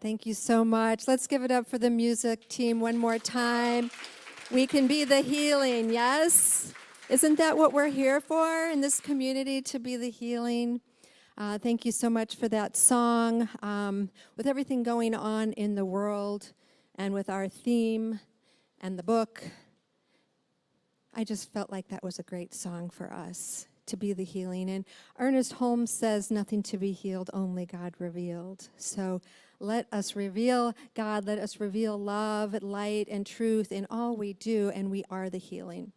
Thank you so much. Let's give it up for the music team one more time. We can be the healing, yes? Isn't that what we're here for in this community, to be the healing? Thank you so much for that song. With everything going on in the world and with our theme and the book, I just felt like that was a great song for us, to be the healing. And Ernest Holmes says, nothing to be healed, only God revealed. So let us reveal God, let us reveal love, light, and truth in all we do, and we are the healing.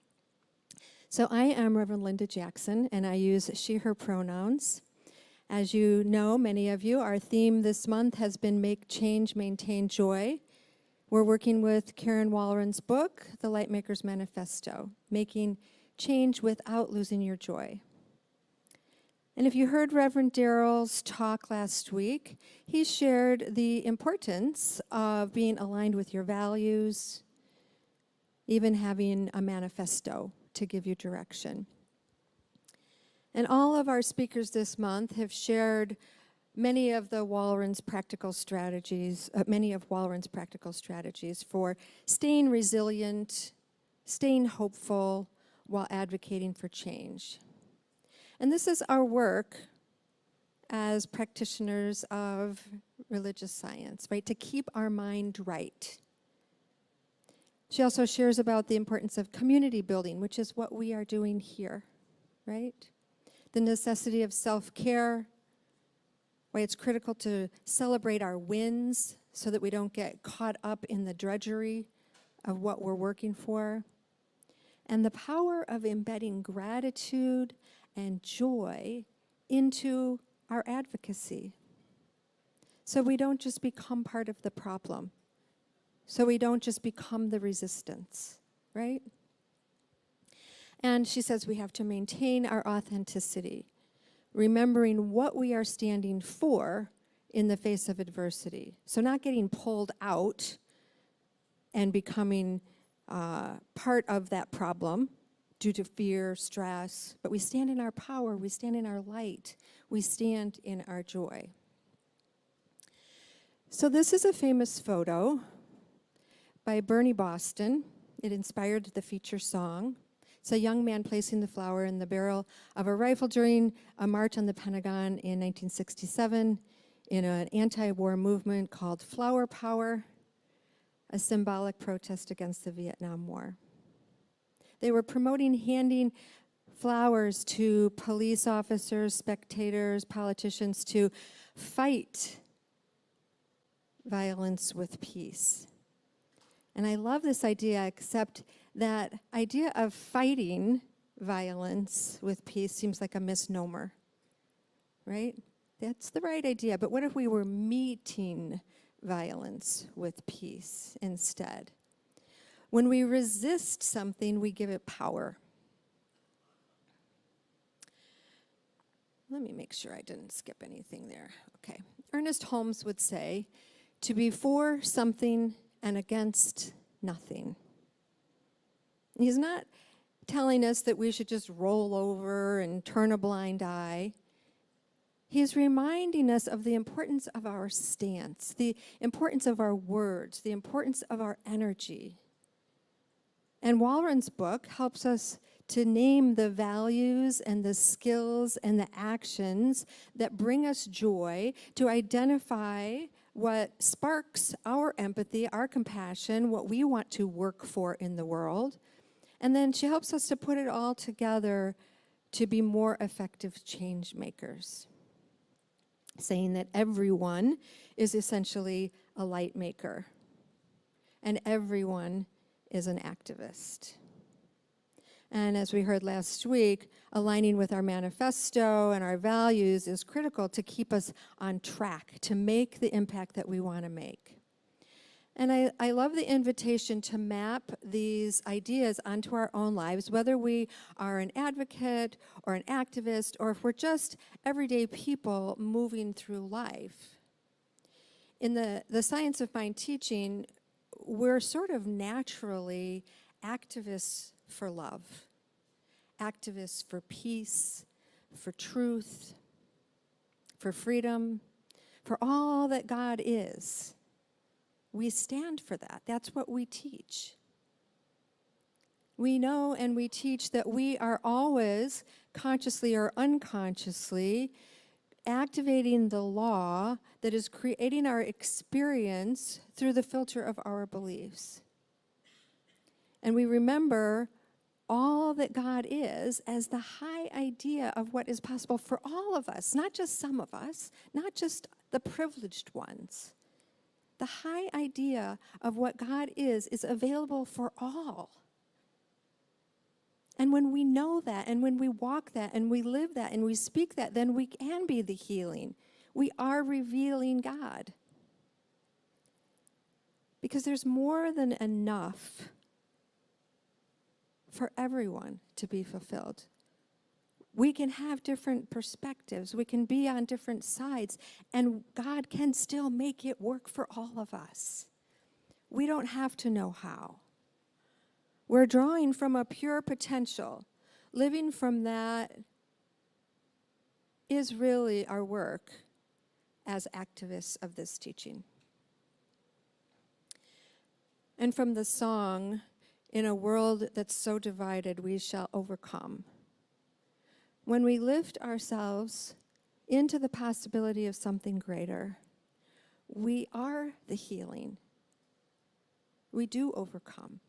So I am Reverend Linda Jackson, and I use she, her pronouns. As you know, many of you, our theme this month has been Make Change, Maintain Joy. We're working with Karen Walron's book, The Lightmaker's Manifesto, Making Change Without Losing Your Joy. And if you heard Reverend Darrell's talk last week, he shared the importance of being aligned with your values, even having a manifesto to give you direction. And all of our speakers this month have shared many of Walron's practical strategies for staying resilient, staying hopeful, while advocating for change. And this is our work as practitioners of religious science, right? To keep our mind right. She also shares about the importance of community building, which is what we are doing here, right? The necessity of self-care, why it's critical to celebrate our wins so that we don't get caught up in the drudgery of what we're working for. And the power of embedding gratitude and joy into our advocacy. So we don't just become part of the problem. So we don't just become the resistance, right? And she says we have to maintain our authenticity, remembering what we are standing for in the face of adversity. So not getting pulled out and becoming part of that problem due to fear, stress, but we stand in our power, we stand in our light, we stand in our joy. So this is a famous photo by Bernie Boston. It inspired the feature song. It's a young man placing the flower in the barrel of a rifle during a march on the Pentagon in 1967 in an anti-war movement called Flower Power, a symbolic protest against the Vietnam War. They were promoting handing flowers to police officers, spectators, politicians to fight violence with peace. And I love this idea, except that idea of fighting violence with peace seems like a misnomer, right? That's the right idea, but what if we were meeting violence with peace instead? When we resist something, we give it power. Let me make sure I didn't skip anything there. Okay. Ernest Holmes would say, to be for something and against nothing. He's not telling us that we should just roll over and turn a blind eye. He's reminding us of the importance of our stance, the importance of our words, the importance of our energy. And Walron's book helps us to name the values and the skills and the actions that bring us joy, to identify what sparks our empathy, our compassion, what we want to work for in the world. And then she helps us to put it all together to be more effective change makers, saying that everyone is essentially a light maker and everyone is an activist. And as we heard last week, aligning with our manifesto and our values is critical to keep us on track, to make the impact that we want to make. And I love the invitation to map these ideas onto our own lives, whether we are an advocate or an activist, or if we're just everyday people moving through life. In the Science of Mind teaching, we're sort of naturally activists for love, activists for peace, for truth, for freedom, for all that God is. We stand for that. That's what we teach. We know and we teach that we are always, consciously or unconsciously, activating the law that is creating our experience through the filter of our beliefs. And we remember all that God is as the high idea of what is possible for all of us, not just some of us, not just the privileged ones. The high idea of what God is available for all. And when we know that, and when we walk that, and we live that, and we speak that, then we can be the healing. We are revealing God. Because there's more than enough for everyone to be fulfilled. We can have different perspectives. We can be on different sides, and God can still make it work for all of us. We don't have to know how. We're drawing from a pure potential. Living from that is really our work as activists of this teaching. And from the song, "In a world that's so divided, we shall overcome." When we lift ourselves into the possibility of something greater, we are the healing. We do overcome.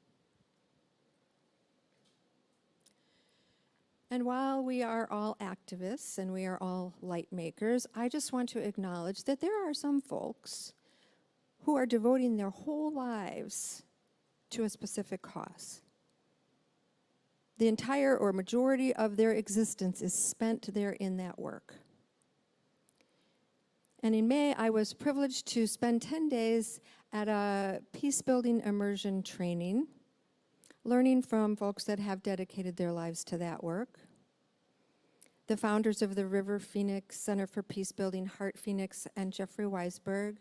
And while we are all activists and we are all light makers, I just want to acknowledge that there are some folks who are devoting their whole lives to a specific cause. The entire or majority of their existence is spent there in that work. And in May, I was privileged to spend 10 days at a peace-building immersion training, learning from folks that have dedicated their lives to that work. The founders of the River Phoenix Center for Peacebuilding, Hart Phoenix, and Jeffrey Weisberg.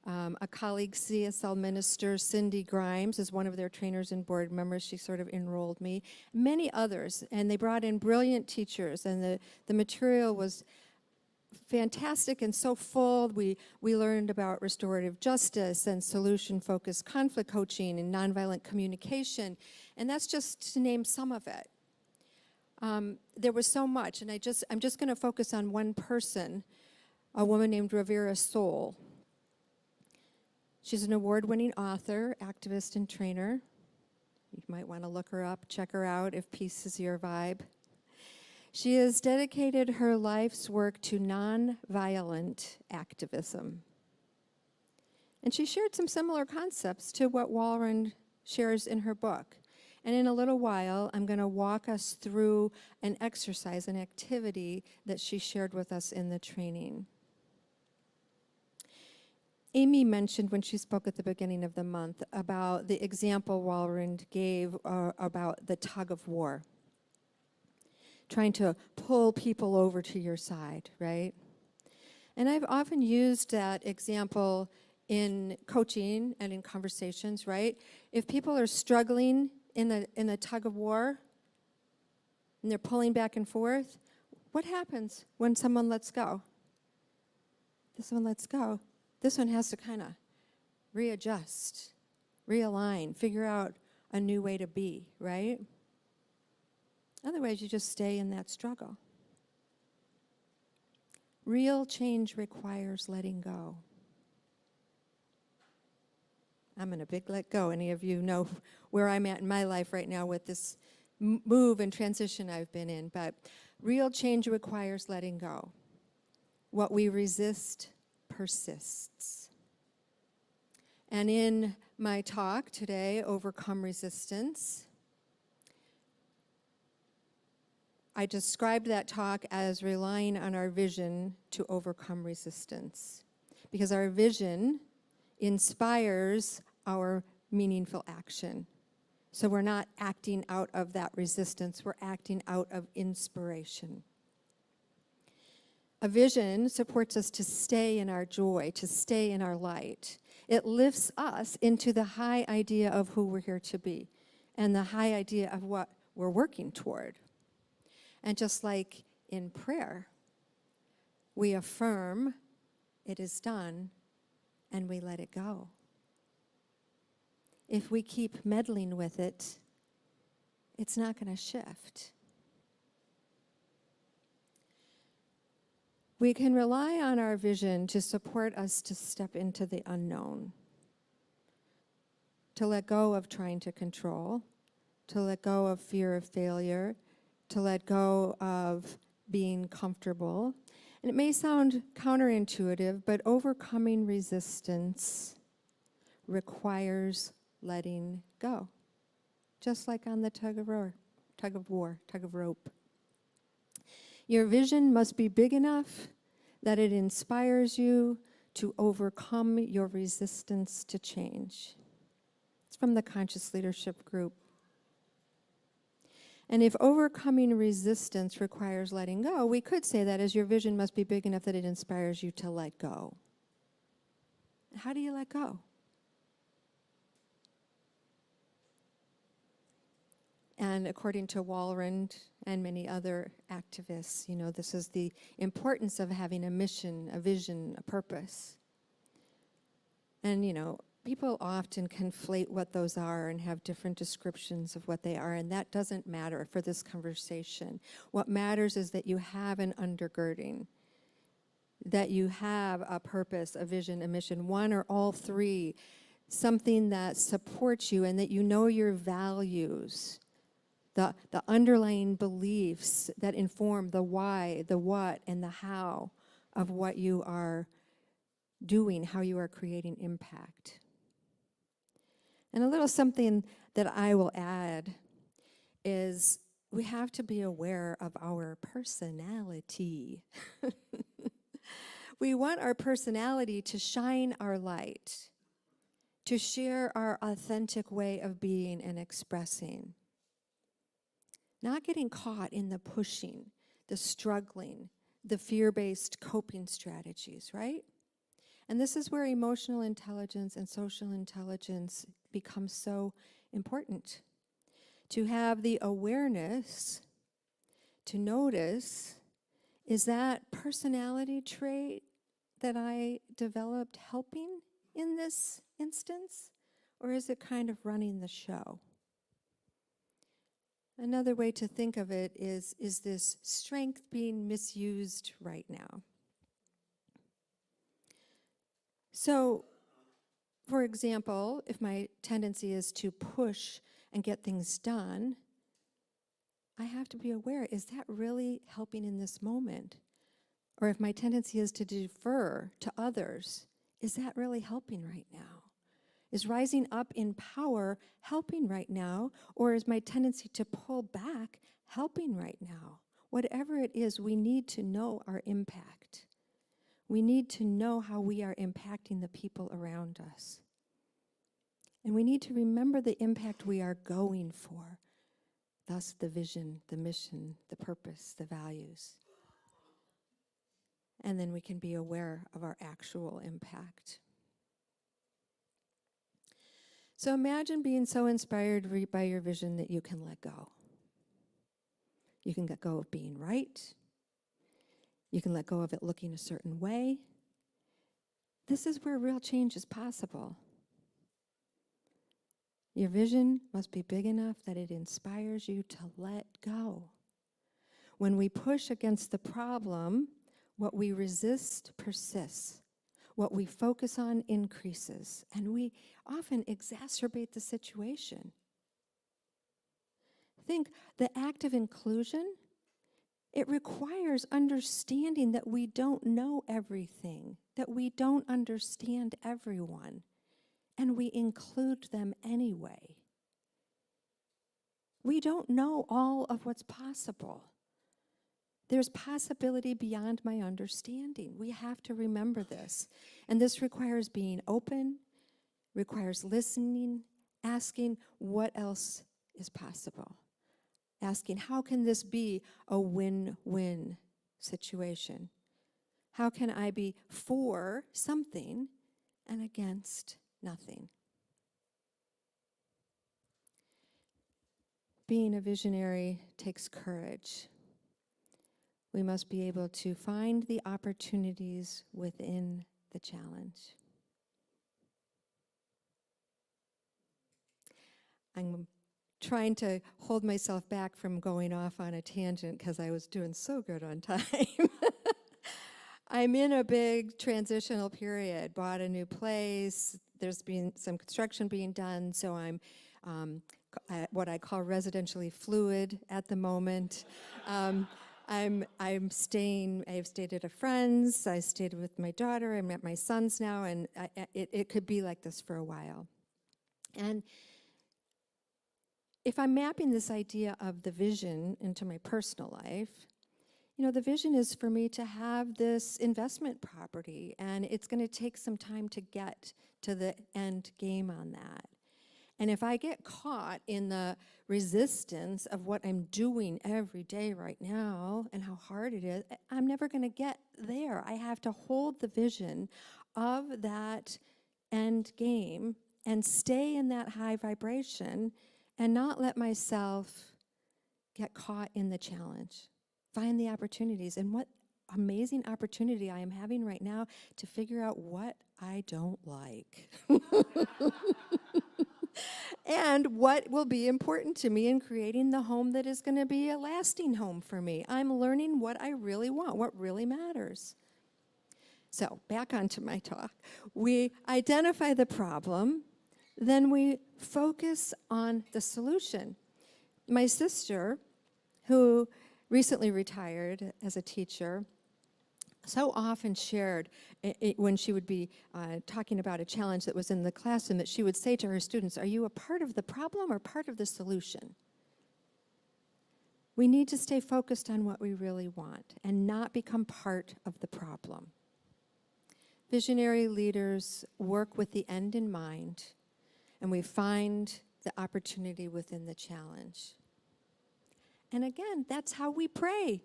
A colleague, CSL minister Cindy Grimes, is one of their trainers and board members. She sort of enrolled me. Many others, and they brought in brilliant teachers, and the material was fantastic and so full. We learned about restorative justice and solution-focused conflict coaching and nonviolent communication, and that's just to name some of it. There was so much, and I'm just going to focus on one person, a woman named Rivera Soul. She's an award-winning author, activist, and trainer. You might want to look her up, check her out if peace is your vibe. She has dedicated her life's work to nonviolent activism. And she shared some similar concepts to what Walrond shares in her book. And in a little while, I'm going to walk us through an exercise, an activity that she shared with us in the training. Amy mentioned when she spoke at the beginning of the month about the example Walrond gave about the tug of war, trying to pull people over to your side, right? And I've often used that example in coaching and in conversations, right? If people are struggling in the tug of war and they're pulling back and forth, what happens when someone lets go? This one lets go. This one has to kind of readjust, realign, figure out a new way to be, right? Otherwise, you just stay in that struggle. Real change requires letting go. I'm in a big let go. Any of you know where I'm at in my life right now with this move and transition I've been in, but real change requires letting go. What we resist persists. And in my talk today, Overcome Resistance, I described that talk as relying on our vision to overcome resistance, because our vision inspires our meaningful action. So we're not acting out of that resistance, we're acting out of inspiration. A vision supports us to stay in our joy, to stay in our light. It lifts us into the high idea of who we're here to be and the high idea of what we're working toward. And just like in prayer, we affirm it is done, and we let it go. If we keep meddling with it, it's not going to shift. We can rely on our vision to support us to step into the unknown, to let go of trying to control, to let go of fear of failure, to let go of being comfortable. And it may sound counterintuitive, but overcoming resistance requires letting go, just like on the tug of rope. Your vision must be big enough that it inspires you to overcome your resistance to change. It's from the Conscious Leadership Group. And if overcoming resistance requires letting go, we could say that as your vision must be big enough that it inspires you to let go. How do you let go? And according to Walrand and many other activists, this is the importance of having a mission, a vision, a purpose. And, people often conflate what those are and have different descriptions of what they are, and that doesn't matter for this conversation. What matters is that you have an undergirding, that you have a purpose, a vision, a mission, one or all three, something that supports you and that you know your values, the underlying beliefs that inform the why, the what, and the how of what you are doing, how you are creating impact. And a little something that I will add is we have to be aware of our personality. We want our personality to shine our light, to share our authentic way of being and expressing. Not getting caught in the pushing, the struggling, the fear-based coping strategies, right? And this is where emotional intelligence and social intelligence become so important. To have the awareness, to notice, is that personality trait that I developed helping in this instance? Or is it kind of running the show? Another way to think of it is this strength being misused right now? So, for example, if my tendency is to push and get things done, I have to be aware, is that really helping in this moment? Or if my tendency is to defer to others, is that really helping right now? Is rising up in power helping right now? Or is my tendency to pull back helping right now? Whatever it is, we need to know our impact. We need to know how we are impacting the people around us. And we need to remember the impact we are going for. Thus the vision, the mission, the purpose, the values. And then we can be aware of our actual impact. So imagine being so inspired by your vision that you can let go. You can let go of being right. You can let go of it looking a certain way. This is where real change is possible. Your vision must be big enough that it inspires you to let go. When we push against the problem, what we resist persists. What we focus on increases, and we often exacerbate the situation. Think, the act of inclusion, it requires understanding that we don't know everything, that we don't understand everyone, and we include them anyway. We don't know all of what's possible. There's possibility beyond my understanding. We have to remember this. And this requires being open, requires listening, asking what else is possible. Asking, how can this be a win-win situation? How can I be for something and against nothing? Being a visionary takes courage. We must be able to find the opportunities within the challenge. I'm trying to hold myself back from going off on a tangent because I was doing so good on time. I'm in a big transitional period, bought a new place, there's been some construction being done, so I'm at what I call residentially fluid at the moment. I've stayed at a friend's, I stayed with my daughter, I'm at my son's now, and it could be like this for a while. And if I'm mapping this idea of the vision into my personal life, you know, the vision is for me to have this investment property, and it's going to take some time to get to the end game on that. And if I get caught in the resistance of what I'm doing every day right now and how hard it is, I'm never going to get there. I have to hold the vision of that end game and stay in that high vibration and not let myself get caught in the challenge. Find the opportunities. And what amazing opportunity I am having right now to figure out what I don't like. And what will be important to me in creating the home that is going to be a lasting home for me. I'm learning what I really want, what really matters. So, back onto my talk. We identify the problem, then we focus on the solution. My sister, who recently retired as a teacher, so often shared when she would be talking about a challenge that was in the classroom that she would say to her students, are you a part of the problem or part of the solution? We need to stay focused on what we really want and not become part of the problem. Visionary leaders work with the end in mind, and we find the opportunity within the challenge. And again, that's how we pray.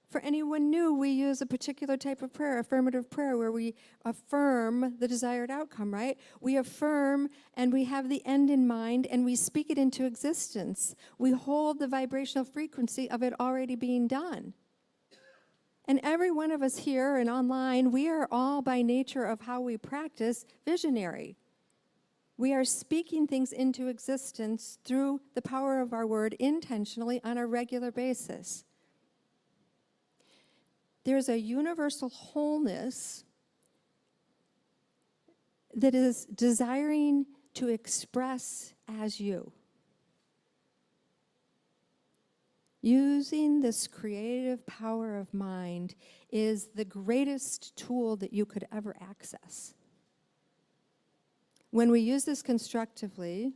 For anyone new, we use a particular type of prayer, affirmative prayer, where we affirm the desired outcome, right? We affirm and we have the end in mind and we speak it into existence. We hold the vibrational frequency of it already being done. And every one of us here and online, we are all by nature of how we practice visionary. We are speaking things into existence through the power of our word intentionally on a regular basis. There's a universal wholeness that is desiring to express as you. Using this creative power of mind is the greatest tool that you could ever access. When we use this constructively,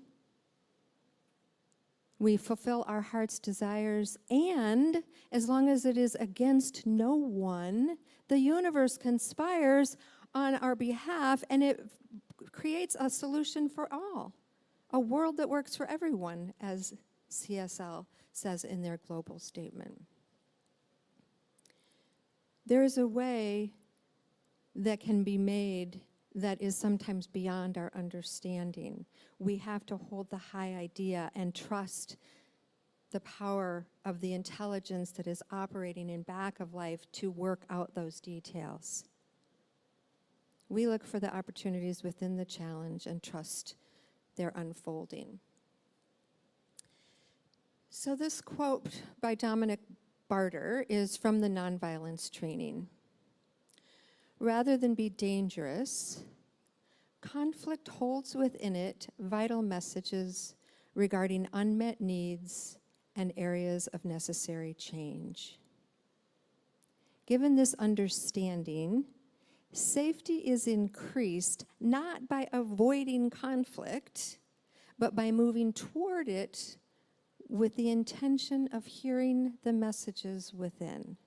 we fulfill our heart's desires, and as long as it is against no one, the universe conspires on our behalf, and it creates a solution for all, a world that works for everyone, as CSL says in their global statement. There is a way that can be made that is sometimes beyond our understanding. We have to hold the high idea and trust the power of the intelligence that is operating in back of life to work out those details. We look for the opportunities within the challenge and trust their unfolding. So this quote by Dominic Barter is from the Nonviolence training. Rather than be dangerous, conflict holds within it vital messages regarding unmet needs and areas of necessary change. Given this understanding, safety is increased not by avoiding conflict, but by moving toward it with the intention of hearing the messages within.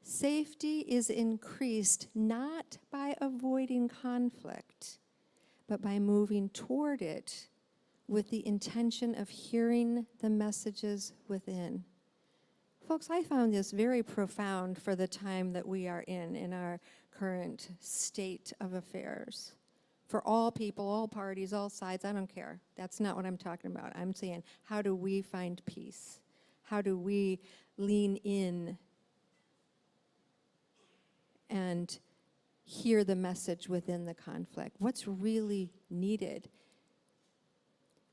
Safety is increased not by avoiding conflict, but by moving toward it with the intention of hearing the messages within. Folks, I found this very profound for the time that we are in our current state of affairs. For all people, all parties, all sides, I don't care. That's not what I'm talking about. I'm saying, how do we find peace? How do we lean in and hear the message within the conflict. What's really needed?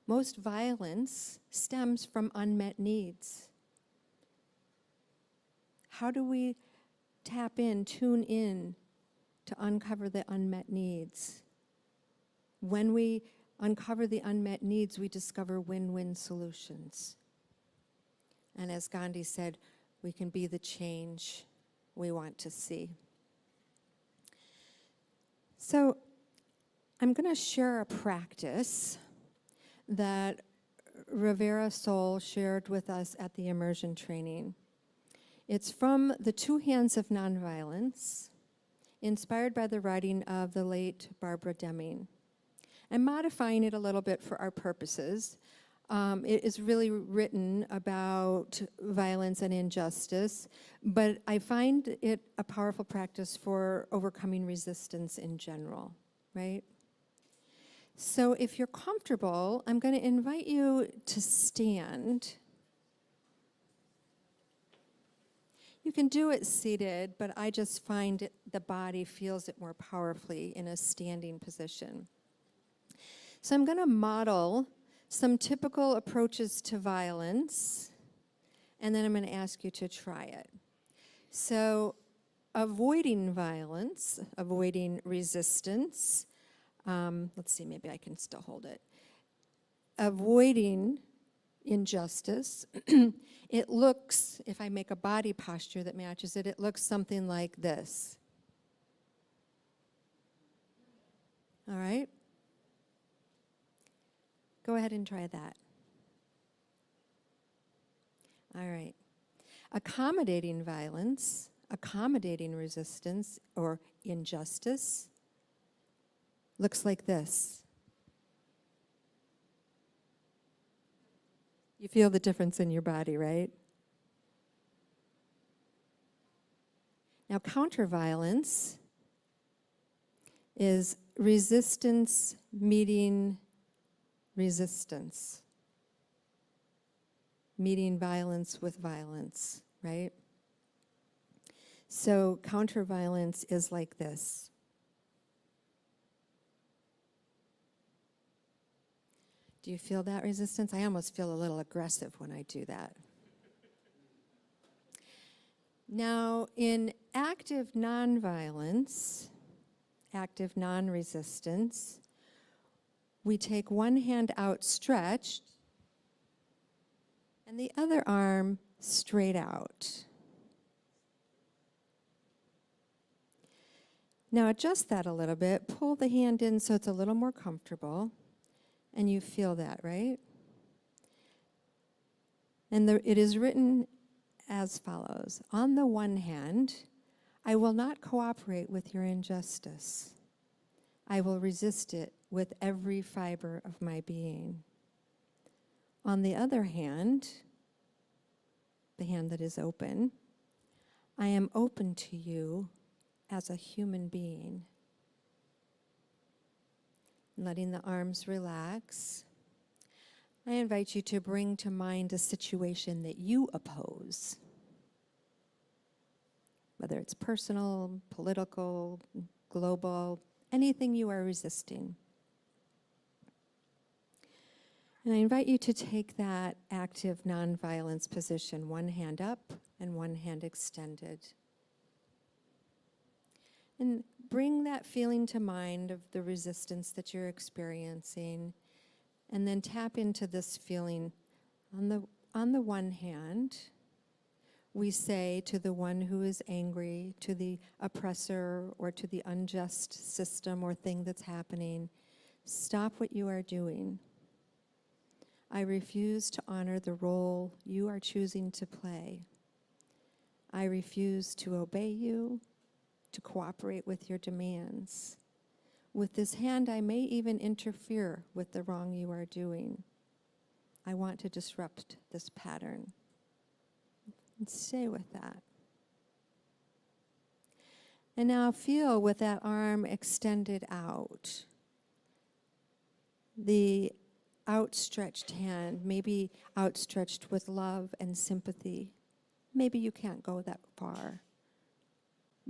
Most violence stems from unmet needs. How do we tune in to uncover the unmet needs? When we uncover the unmet needs, we discover win-win solutions. And as Gandhi said, we can be the change we want to see. So I'm going to share a practice that Rivera Sol shared with us at the immersion training. It's from the 2 Hands of Nonviolence, inspired by the writing of the late Barbara Deming. I'm modifying it a little bit for our purposes. It is really written about violence and injustice, but I find it a powerful practice for overcoming resistance in general, right? So if you're comfortable, I'm going to invite you to stand. You can do it seated, but I just find the body feels it more powerfully in a standing position. So I'm going to model some typical approaches to violence, and then I'm going to ask you to try it. So avoiding violence, avoiding resistance, let's see, maybe I can still hold it. Avoiding injustice, it looks, if I make a body posture that matches it, it looks something like this. All right? Go ahead and try that. All right. Accommodating violence, accommodating resistance or injustice looks like this. You feel the difference in your body, right? Now, counter-violence is resistance meeting resistance, meeting violence with violence, right? So counter-violence is like this. Do you feel that resistance? I almost feel a little aggressive when I do that. Now, in active nonviolence, active non-resistance, we take one hand outstretched and the other arm straight out. Now adjust that a little bit. Pull the hand in so it's a little more comfortable. And you feel that, right? And it is written as follows. On the one hand, I will not cooperate with your injustice. I will resist it with every fiber of my being. On the other hand, the hand that is open, I am open to you as a human being. Letting the arms relax, I invite you to bring to mind a situation that you oppose, whether it's personal, political, global, anything you are resisting. And I invite you to take that active nonviolence position, one hand up and one hand extended. And bring that feeling to mind of the resistance that you're experiencing, and then tap into this feeling. On the one hand, we say to the one who is angry, to the oppressor, or to the unjust system or thing that's happening, stop what you are doing. I refuse to honor the role you are choosing to play. I refuse to obey you, to cooperate with your demands. With this hand, I may even interfere with the wrong you are doing. I want to disrupt this pattern. And stay with that. And now feel with that arm extended out. The outstretched hand, maybe outstretched with love and sympathy. Maybe you can't go that far.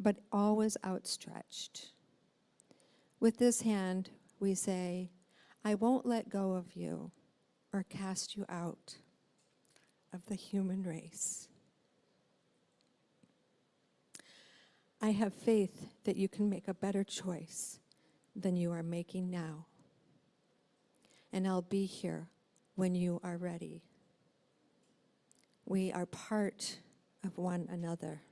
but always outstretched. With this hand, we say, I won't let go of you or cast you out of the human race. I have faith that you can make a better choice than you are making now. And I'll be here when you are ready. We are part of one another.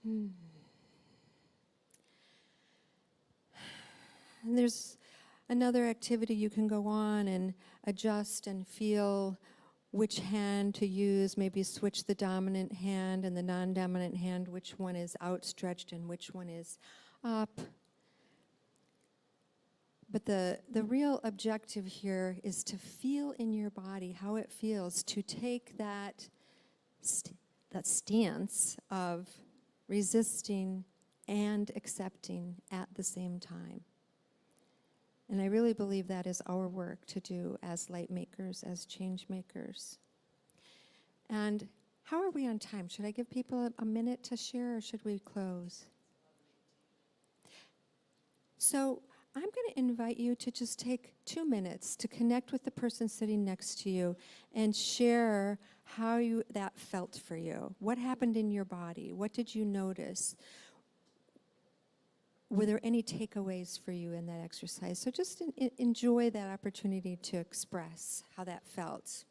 And there's another activity you can go on and adjust and feel which hand to use. Maybe switch the dominant hand and the non-dominant hand, which one is outstretched and which one is up. But the real objective here is to feel in your body how it feels to take that stance of resisting and accepting at the same time. And I really believe that is our work to do as light makers, as change makers. And how are we on time? Should I give people a minute to share, or should we close? So I'm going to invite you to just take 2 minutes to connect with the person sitting next to you and share how that felt for you. What happened in your body? What did you notice? Were there any takeaways for you in that exercise? So just enjoy that opportunity to express how that felt.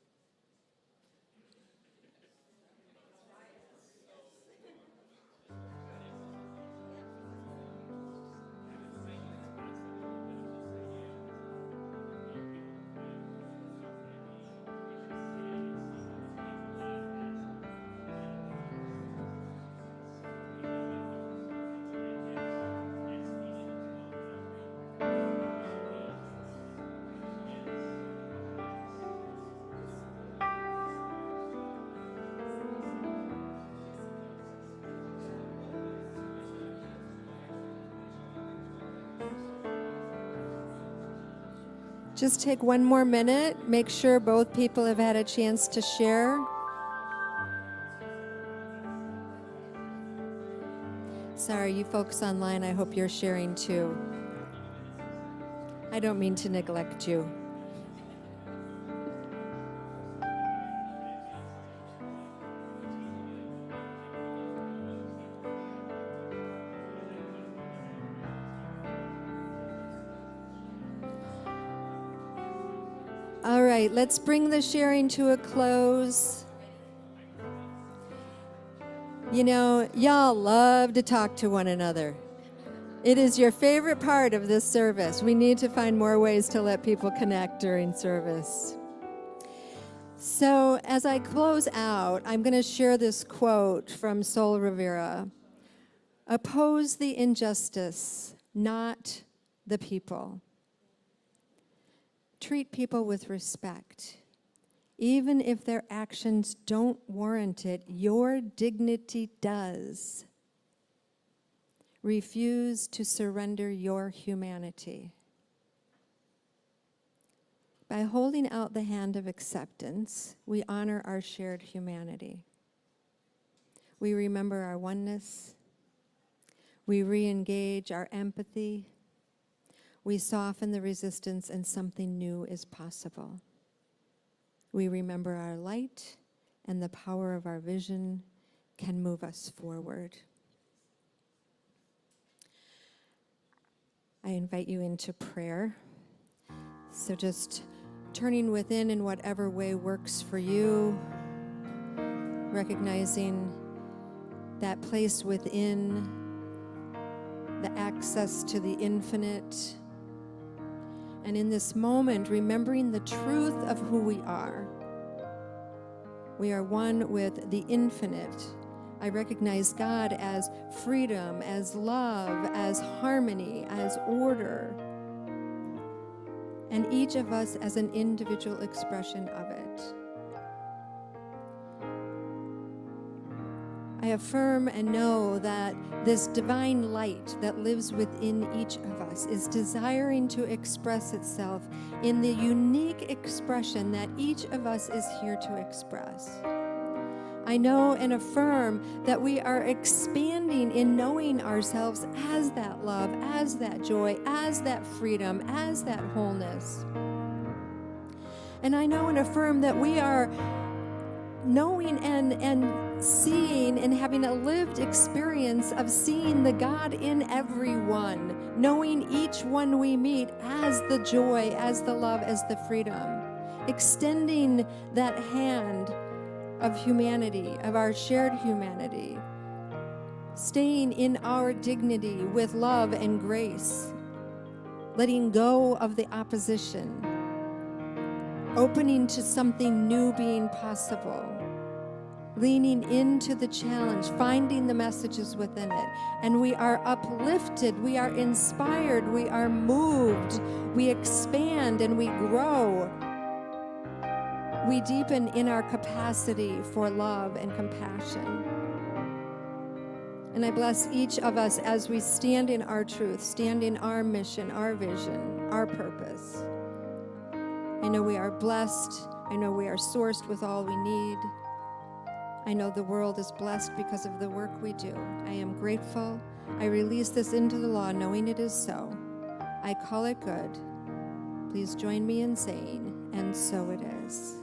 Just take 1 more minute. Make sure both people have had a chance to share. Sorry, you folks online, I hope you're sharing too. I don't mean to neglect you. All right, let's bring the sharing to a close. You know, y'all love to talk to one another. It is your favorite part of this service. We need to find more ways to let people connect during service. So as I close out, I'm going to share this quote from Sol Rivera. Oppose the injustice, not the people. Treat people with respect. Even if their actions don't warrant it, your dignity does. Refuse to surrender your humanity. By holding out the hand of acceptance, we honor our shared humanity. We remember our oneness. We re-engage our empathy. We soften the resistance, and something new is possible. We remember our light, and the power of our vision can move us forward. I invite you into prayer. So just turning within in whatever way works for you, recognizing that place within, the access to the infinite. And in this moment, remembering the truth of who we are. We are one with the infinite. I recognize God as freedom, as love, as harmony, as order. And each of us as an individual expression of it. I affirm and know that this divine light that lives within each of us is desiring to express itself in the unique expression that each of us is here to express. I know and affirm that we are expanding in knowing ourselves as that love, as that joy, as that freedom, as that wholeness. And I know and affirm that we are knowing and seeing and having a lived experience of seeing the God in everyone, knowing each one we meet as the joy, as the love, as the freedom, extending that hand of humanity, of our shared humanity, staying in our dignity with love and grace, letting go of the opposition, opening to something new being possible, leaning into the challenge, finding the messages within it. And we are uplifted, we are inspired, we are moved, we expand and we grow. We deepen in our capacity for love and compassion. And I bless each of us as we stand in our truth, stand in our mission, our vision, our purpose. I know we are blessed. I know we are sourced with all we need. I know the world is blessed because of the work we do. I am grateful. I release this into the law, knowing it is so. I call it good. Please join me in saying, and so it is.